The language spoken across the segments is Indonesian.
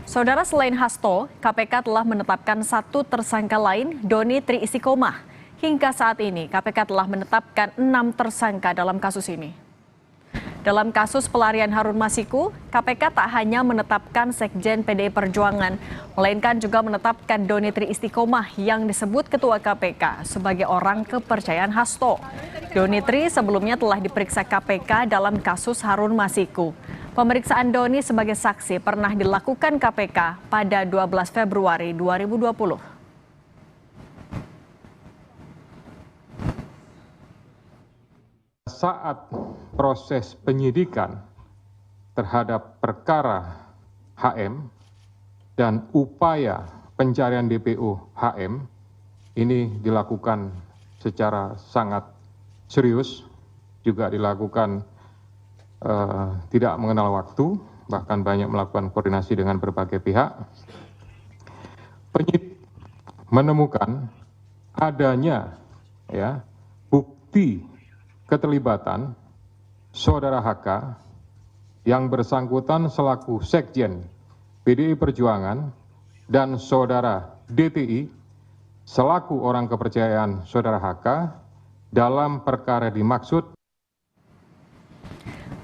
Saudara, selain Hasto, KPK telah menetapkan satu tersangka lain, Doni Tri Istiqomah. Hingga saat ini, KPK telah menetapkan 6 tersangka dalam kasus ini. Dalam kasus pelarian Harun Masiku, KPK tak hanya menetapkan Sekjen PDI Perjuangan, melainkan juga menetapkan Doni Tri Istiqomah yang disebut Ketua KPK sebagai orang kepercayaan Hasto. Doni Tri sebelumnya telah diperiksa KPK dalam kasus Harun Masiku. Pemeriksaan Doni sebagai saksi pernah dilakukan KPK pada 12 Februari 2020. Saat proses penyidikan terhadap perkara HM dan upaya pencarian DPO HM ini dilakukan secara sangat serius, juga dilakukan tidak mengenal waktu, bahkan banyak melakukan koordinasi dengan berbagai pihak. Penyidik menemukan adanya bukti keterlibatan saudara HK yang bersangkutan selaku Sekjen PDI Perjuangan dan saudara DTI selaku orang kepercayaan saudara HK dalam perkara dimaksud.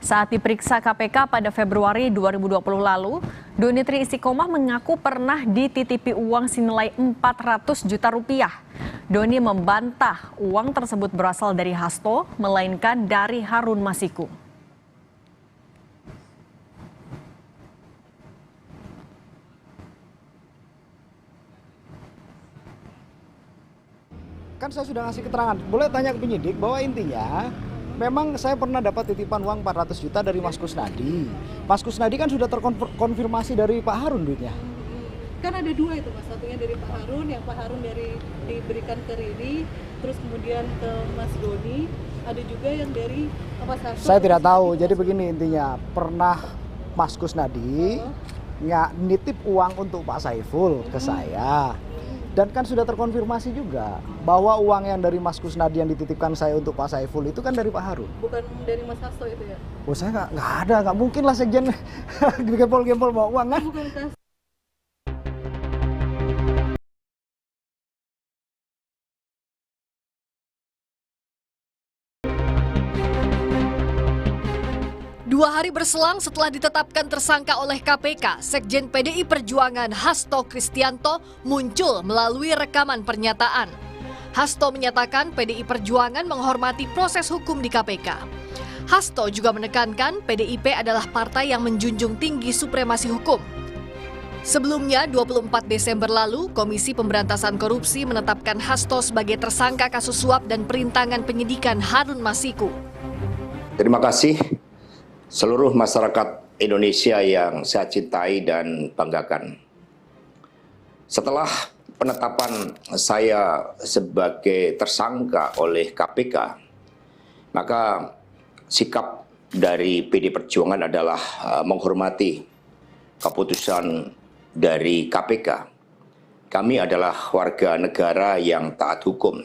Saat diperiksa KPK pada Februari 2020 lalu, Doni Tri Istiqomah mengaku pernah dititipi uang senilai 400 juta rupiah. Doni membantah uang tersebut berasal dari Hasto, melainkan dari Harun Masiku. Kan saya sudah ngasih keterangan, boleh tanya ke penyidik bahwa intinya memang saya pernah dapat titipan uang 400 juta dari Mas Kusnadi. Mas Kusnadi kan sudah terkonfirmasi dari Pak Harun duitnya. Kan ada dua itu Mas, satunya dari Pak Harun, yang Pak Harun diberikan ke Riri, terus kemudian ke Mas Doni, ada juga yang dari Mas Hasto. Saya tidak tahu, jadi begini intinya, pernah Mas Kusnadi nitip uang untuk Pak Saiful ke saya. Dan kan sudah terkonfirmasi juga bahwa uang yang dari Mas Kusnadi yang dititipkan saya untuk Pak Saiful itu kan dari Pak Harun. Bukan dari Mas Hasto itu ya? Oh saya nggak ada, nggak mungkin lah Sekjen gempol-gempol bawa uang kan. Bukan kas. Dua hari berselang setelah ditetapkan tersangka oleh KPK, Sekjen PDI Perjuangan Hasto Kristianto muncul melalui rekaman pernyataan. Hasto menyatakan PDI Perjuangan menghormati proses hukum di KPK. Hasto juga menekankan PDIP adalah partai yang menjunjung tinggi supremasi hukum. Sebelumnya, 24 Desember lalu, Komisi Pemberantasan Korupsi menetapkan Hasto sebagai tersangka kasus suap dan perintangan penyidikan Harun Masiku. Terima kasih seluruh masyarakat Indonesia yang saya cintai dan banggakan. Setelah penetapan saya sebagai tersangka oleh KPK, maka sikap dari PD Perjuangan adalah menghormati keputusan dari KPK. Kami adalah warga negara yang taat hukum.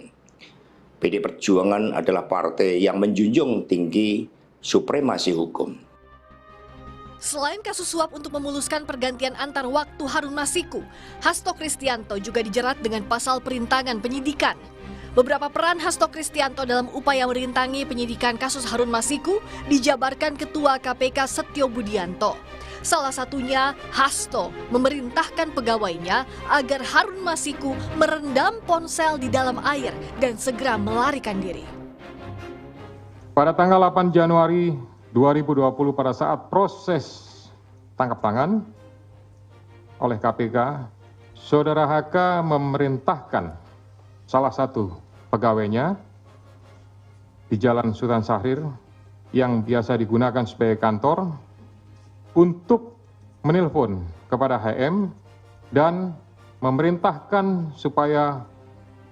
PD Perjuangan adalah partai yang menjunjung tinggi supremasi hukum. Selain kasus suap untuk memuluskan pergantian antar waktu Harun Masiku, Hasto Kristianto juga dijerat dengan pasal perintangan penyidikan. Beberapa peran Hasto Kristianto dalam upaya merintangi penyidikan kasus Harun Masiku dijabarkan Ketua KPK Setio Budianto. Salah satunya, Hasto memerintahkan pegawainya agar Harun Masiku merendam ponsel di dalam air dan segera melarikan diri. Pada tanggal 8 Januari 2020 pada saat proses tangkap tangan oleh KPK, saudara HK memerintahkan salah satu pegawainya di Jalan Sultan Syahrir yang biasa digunakan sebagai kantor untuk menelpon kepada HM dan memerintahkan supaya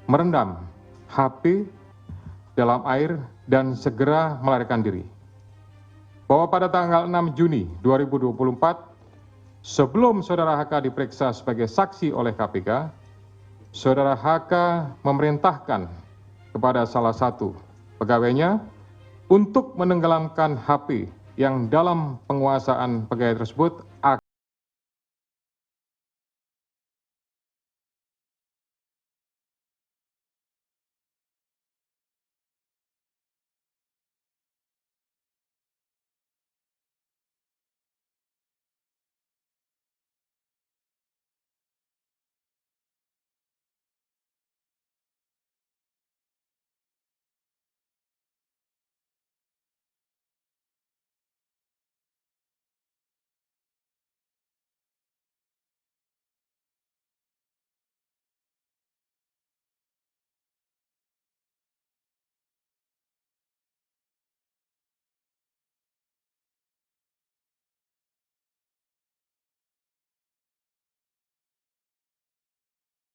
merendam HP dalam air dan segera melarikan diri. Bahwa pada tanggal 6 Juni 2024, sebelum saudara HK diperiksa sebagai saksi oleh KPK, saudara HK memerintahkan kepada salah satu pegawainya untuk menenggelamkan HP yang dalam penguasaan pegawai tersebut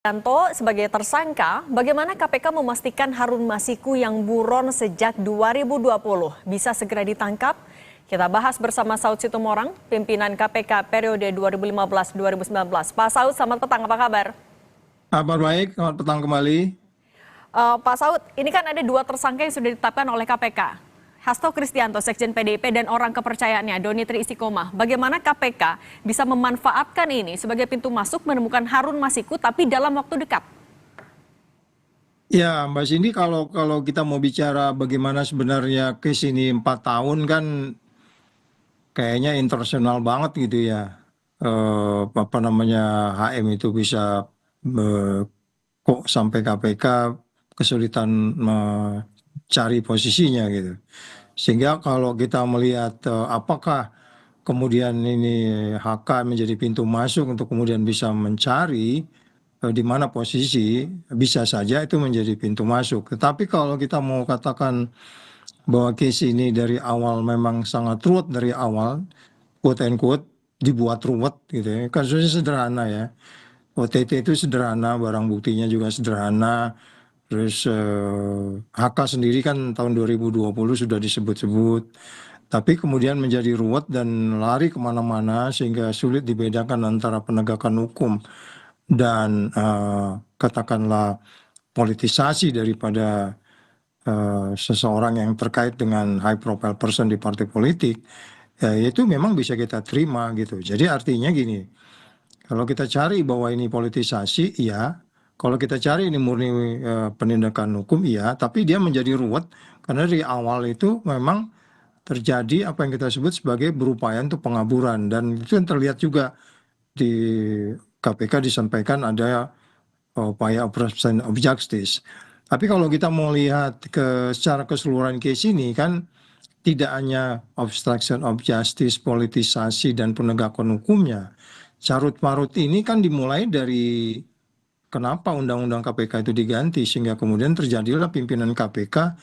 Yanto sebagai tersangka, bagaimana KPK memastikan Harun Masiku yang buron sejak 2020 bisa segera ditangkap? Kita bahas bersama Saud Situmorang, pimpinan KPK periode 2015-2019. Pak Saud, selamat petang, apa kabar? Kabar baik, selamat petang kembali. Pak Saud, ini kan ada dua tersangka yang sudah ditetapkan oleh KPK. Hasto Kristianto, Sekjen PDIP, dan orang kepercayaannya, Doni Tri Istiqomah. Bagaimana KPK bisa memanfaatkan ini sebagai pintu masuk menemukan Harun Masiku, tapi dalam waktu dekat? Ya, Mbak Cindy, kalau kita mau bicara bagaimana sebenarnya case ini 4 tahun kan kayaknya internasional banget gitu ya. HM itu bisa kok sampai KPK kesulitan mencari posisinya gitu. Sehingga kalau kita melihat apakah kemudian ini HK menjadi pintu masuk untuk kemudian bisa mencari di mana posisi, bisa saja itu menjadi pintu masuk. Tetapi kalau kita mau katakan bahwa case ini dari awal memang sangat ruwet dari awal, quote and quote, dibuat ruwet gitu ya. Kasusnya sederhana ya. OTT itu sederhana, barang buktinya juga sederhana. Terus HK sendiri kan tahun 2020 sudah disebut-sebut. Tapi kemudian menjadi ruwet dan lari kemana-mana sehingga sulit dibedakan antara penegakan hukum dan katakanlah politisasi daripada seseorang yang terkait dengan high profile person di partai politik, ya itu memang bisa kita terima gitu. Jadi artinya gini, kalau kita cari bahwa ini politisasi, iya. Kalau kita cari ini murni penindakan hukum, iya. Tapi dia menjadi ruwet karena dari awal itu memang terjadi apa yang kita sebut sebagai berupaya untuk pengaburan. Dan itu yang terlihat juga di KPK disampaikan ada upaya obstruction of justice. Tapi kalau kita mau lihat secara keseluruhan case ini kan tidak hanya obstruction of justice, politisasi, dan penegakan hukumnya. Carut marut ini kan dimulai dari kenapa undang-undang KPK itu diganti sehingga kemudian terjadilah pimpinan KPK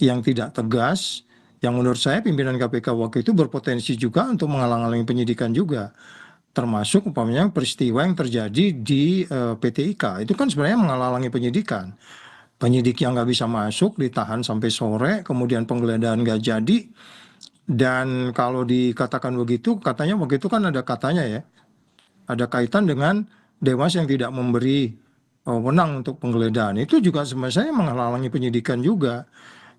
yang tidak tegas, yang menurut saya pimpinan KPK waktu itu berpotensi juga untuk menghalang-halangi penyidikan juga. Termasuk umpamanya peristiwa yang terjadi di PT IKA. Itu kan sebenarnya menghalang-halangi penyidikan. Penyidik yang nggak bisa masuk ditahan sampai sore, kemudian penggeledahan nggak jadi. Dan kalau dikatakan begitu, katanya waktu itu kan ada katanya ya, ada kaitan dengan Dewas yang tidak memberi wewenang untuk penggeledahan. Itu juga sebenarnya menghalangi penyidikan juga.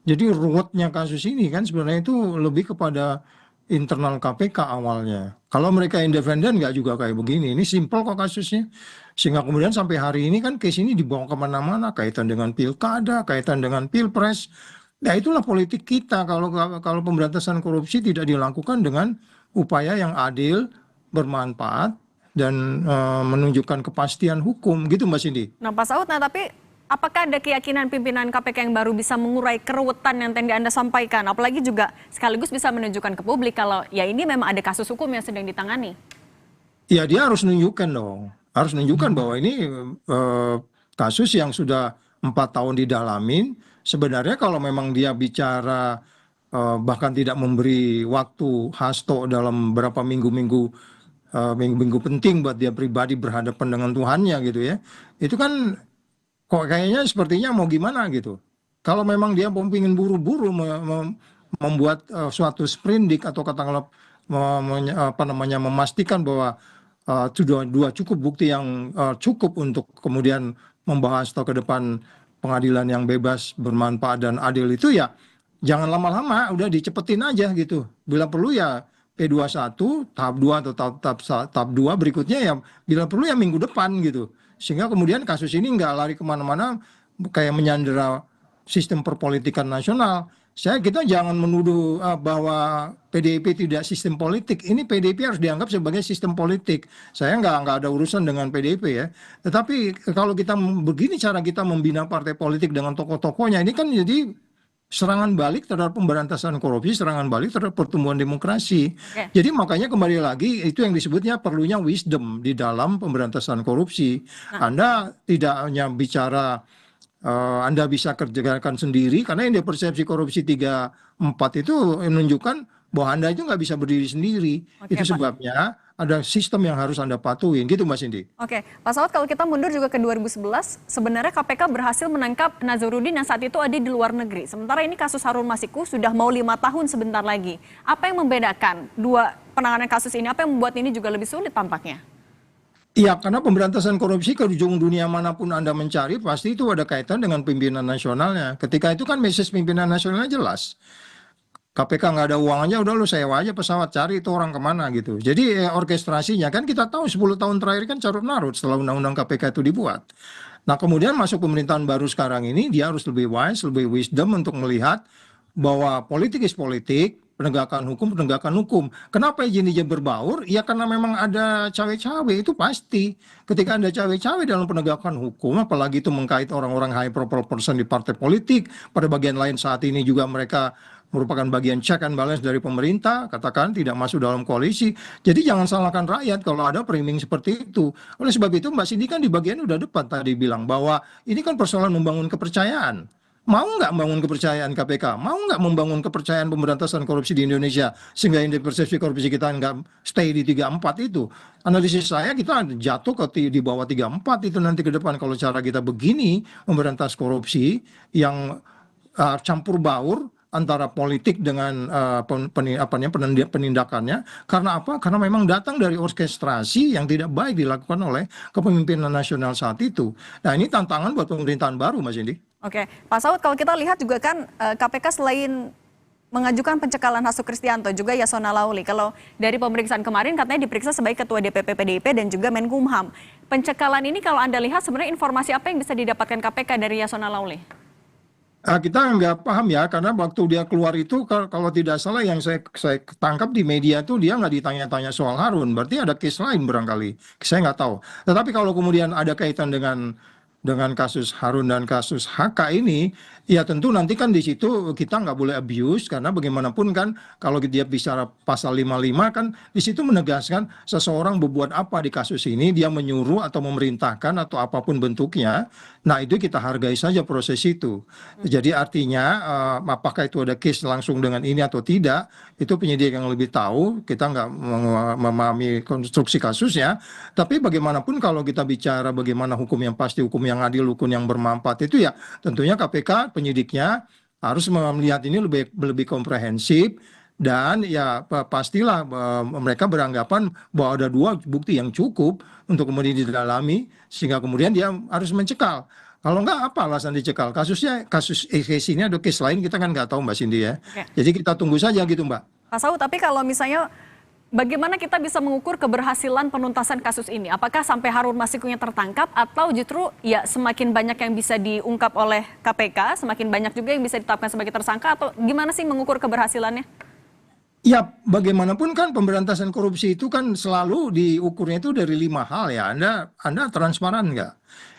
Jadi ruwetnya kasus ini kan sebenarnya itu lebih kepada internal KPK awalnya. Kalau mereka independen nggak juga kayak begini. Ini simpel kok kasusnya. Sehingga kemudian sampai hari ini kan case ini dibawa kemana-mana. Kaitan dengan pilkada, kaitan dengan pilpres. Nah itulah politik kita. Kalau pemberantasan korupsi tidak dilakukan dengan upaya yang adil, bermanfaat, dan menunjukkan kepastian hukum. Gitu Mbak Cindy. Nah Pak Saud, tapi apakah ada keyakinan pimpinan KPK yang baru bisa mengurai keruwetan yang tadi Anda sampaikan? Apalagi juga sekaligus bisa menunjukkan ke publik kalau ya ini memang ada kasus hukum yang sedang ditangani. Ya dia harus menunjukkan dong. Harus menunjukkan bahwa ini kasus yang sudah 4 tahun didalamin. Sebenarnya kalau memang dia bicara bahkan tidak memberi waktu Hasto dalam beberapa minggu-minggu penting buat dia pribadi berhadapan dengan Tuhannya gitu ya. Itu kan kok kayaknya sepertinya mau gimana gitu. Kalau memang dia ingin buru-buru membuat suatu sprindik atau katakanlah memastikan bahwa sudah dua cukup bukti yang cukup untuk kemudian membahas atau ke depan pengadilan yang bebas, bermanfaat dan adil itu ya jangan lama-lama, udah dicepetin aja gitu. Bila perlu ya P21 tahap 2 atau tahap 2 berikutnya ya bila perlu ya minggu depan gitu. Sehingga kemudian kasus ini nggak lari kemana-mana kayak menyandera sistem perpolitikan nasional. Kita jangan menuduh bahwa PDIP tidak sistem politik. Ini PDIP harus dianggap sebagai sistem politik. Saya nggak ada urusan dengan PDIP ya. Tetapi kalau kita begini cara kita membina partai politik dengan tokoh-tokohnya, ini kan jadi serangan balik terhadap pemberantasan korupsi, serangan balik terhadap pertumbuhan demokrasi. Jadi makanya kembali lagi itu yang disebutnya perlunya wisdom di dalam pemberantasan korupsi. Anda tidak hanya bicara Anda bisa kerjakan sendiri karena yang persepsi korupsi 3-4 itu menunjukkan bahwa Anda itu nggak bisa berdiri sendiri. Itu sebabnya ada sistem yang harus Anda patuhin gitu Mbak Cindy. Oke, Pak Saud, kalau kita mundur juga ke 2011, sebenarnya KPK berhasil menangkap Nazarudin yang saat itu ada di luar negeri. Sementara ini kasus Harun Masiku sudah mau 5 tahun sebentar lagi. Apa yang membedakan dua penanganan kasus ini? Apa yang membuat ini juga lebih sulit tampaknya? Iya, karena pemberantasan korupsi ke ujung dunia manapun Anda mencari, pasti itu ada kaitan dengan pimpinan nasionalnya. Ketika itu kan message pimpinan nasionalnya jelas. KPK nggak ada uangnya, udah lu sewa aja pesawat, cari itu orang kemana gitu. Jadi orkestrasinya kan kita tahu 10 tahun terakhir kan carut marut setelah undang-undang KPK itu dibuat. Nah kemudian masuk pemerintahan baru sekarang ini, dia harus lebih wise, lebih wisdom untuk melihat bahwa politik is politik, penegakan hukum. Kenapa izin-izin berbaur? Ya karena memang ada cawe-cawe, itu pasti. Ketika ada cawe-cawe dalam penegakan hukum, apalagi itu mengkait orang-orang high profile person di partai politik, pada bagian lain saat ini juga mereka merupakan bagian check and balance dari pemerintah, katakan tidak masuk dalam koalisi. Jadi jangan salahkan rakyat kalau ada framing seperti itu. Oleh sebab itu Mbak Cindy kan di bagian udah depan tadi bilang bahwa ini kan persoalan membangun kepercayaan. Mau nggak membangun kepercayaan KPK? Mau nggak membangun kepercayaan pemberantasan korupsi di Indonesia sehingga indeks persepsi korupsi kita nggak stay di 34 itu? Analisis saya kita jatuh di bawah 34 itu nanti ke depan kalau cara kita begini memberantas korupsi yang campur baur antara politik dengan penindakannya. Karena apa? Karena memang datang dari orkestrasi yang tidak baik dilakukan oleh kepemimpinan nasional saat itu. Nah ini tantangan buat pemerintahan baru Mas Indi. Oke, Pak Saud, kalau kita lihat juga kan KPK selain mengajukan pencekalan Hasto Kristianto juga Yasona Lauli. Kalau dari pemeriksaan kemarin katanya diperiksa sebagai Ketua DPP PDIP dan juga Menkumham. Pencekalan ini kalau Anda lihat sebenarnya informasi apa yang bisa didapatkan KPK dari Yasona Lauli? Kita nggak paham ya, karena waktu dia keluar itu kalau tidak salah yang saya tangkap di media itu dia nggak ditanya-tanya soal Harun, berarti ada case lain barangkali, saya nggak tahu. Tetapi kalau kemudian ada kaitan dengan kasus Harun dan kasus HK ini, ya tentu nanti kan di situ kita nggak boleh abuse, karena bagaimanapun kan kalau dia bicara pasal 55 kan di situ menegaskan seseorang berbuat apa di kasus ini, dia menyuruh atau memerintahkan atau apapun bentuknya. Nah itu kita hargai saja proses itu. Jadi artinya apakah itu ada case langsung dengan ini atau tidak, itu penyidik yang lebih tahu, kita nggak memahami konstruksi kasusnya. Tapi bagaimanapun kalau kita bicara bagaimana hukum yang pasti, hukum yang adil, hukum yang bermanfaat itu ya tentunya KPK penyidiknya harus melihat ini lebih komprehensif. Dan ya pastilah mereka beranggapan bahwa ada 2 bukti yang cukup untuk kemudian didalami sehingga kemudian dia harus mencekal. Kalau enggak apa alasan dicekal? Kasus ini ada case lain kita kan nggak tahu Mbak Cindy ya. Oke. Jadi kita tunggu saja gitu Mbak. Pak Saud, tapi kalau misalnya bagaimana kita bisa mengukur keberhasilan penuntasan kasus ini? Apakah sampai Harun Masikunya tertangkap atau justru ya semakin banyak yang bisa diungkap oleh KPK, semakin banyak juga yang bisa ditetapkan sebagai tersangka, atau gimana sih mengukur keberhasilannya? Ya, bagaimanapun kan pemberantasan korupsi itu kan selalu diukurnya itu dari 5 hal ya. Anda transparan nggak?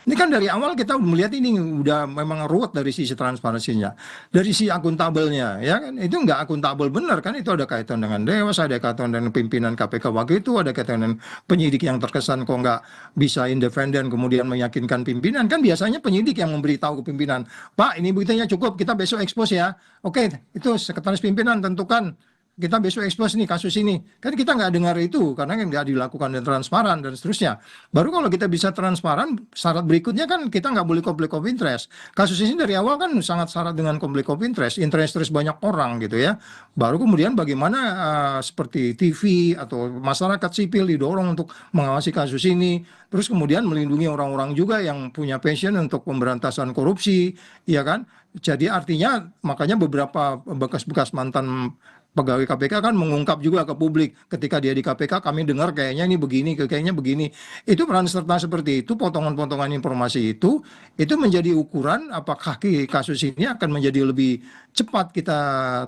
Ini kan dari awal kita melihat ini udah memang ruwet dari sisi transparansinya, dari sisi akuntabelnya, ya kan? Itu nggak akuntabel benar kan? Itu ada kaitan dengan Dewas, ada kaitan dengan pimpinan KPK waktu itu, ada kaitan dengan penyidik yang terkesan kok nggak bisa independen kemudian meyakinkan pimpinan. Kan biasanya penyidik yang memberitahu ke pimpinan, Pak ini buktinya cukup, kita besok expose ya. Oke, itu sekretaris pimpinan tentukan. Kita besok expose nih kasus ini. Kan kita nggak dengar itu karena nggak dilakukan dan transparan dan seterusnya. Baru kalau kita bisa transparan, syarat berikutnya kan kita nggak boleh conflict of interest. Kasus ini dari awal kan sangat syarat dengan conflict of interest terus banyak orang gitu ya. Baru kemudian bagaimana seperti TV atau masyarakat sipil didorong untuk mengawasi kasus ini. Terus kemudian melindungi orang-orang juga yang punya passion untuk pemberantasan korupsi, ya kan? Jadi artinya makanya beberapa bekas-bekas mantan pegawai KPK kan mengungkap juga ke publik ketika dia di KPK, kami dengar kayaknya ini begini, kayaknya begini. Itu peran serta seperti itu, potongan-potongan informasi itu menjadi ukuran apakah kasus ini akan menjadi lebih cepat kita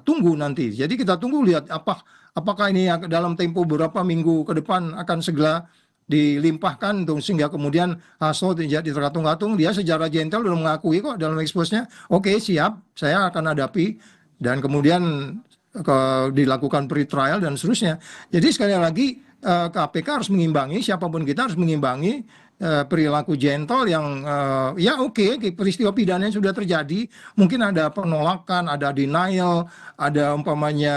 tunggu nanti. Jadi kita tunggu lihat apakah ini dalam tempo beberapa minggu ke depan akan segera dilimpahkan sehingga kemudian Hasto tidak diterkatung-katung. Dia secara gentle sudah mengakui kok dalam expose-nya, oke, siap, saya akan hadapi, dan kemudian dilakukan pre-trial dan seterusnya. Jadi sekali lagi KPK harus mengimbangi, siapapun kita harus mengimbangi perilaku jentol yang ya oke, peristiwa pidananya sudah terjadi, mungkin ada penolakan, ada denial, ada umpamanya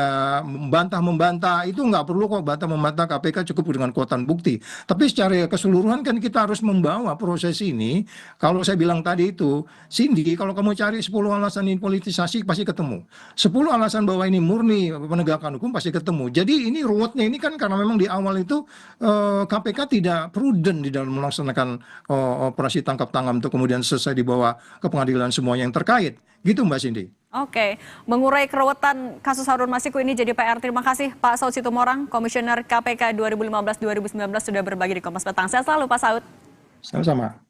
membantah, itu nggak perlu kok bantah-membantah, KPK cukup dengan kekuatan bukti. Tapi secara keseluruhan kan kita harus membawa proses ini. Kalau saya bilang tadi itu, Cindy, kalau kamu cari 10 alasan ini politisasi pasti ketemu. 10 alasan bahwa ini murni penegakan hukum pasti ketemu. Jadi ini ruwetnya ini kan karena memang di awal itu KPK tidak prudent di dalam melaksanakan operasi tangkap tangan untuk kemudian selesai dibawa ke pengadilan semuanya yang terkait. Gitu Mbak Cindy. Oke, mengurai keruwetan kasus Harun Masiku ini jadi PR. Terima kasih Pak Saud Situmorang, Komisioner KPK 2015-2019 sudah berbagi di Kompas Petang. Sehat selalu Pak Saud. Sama-sama.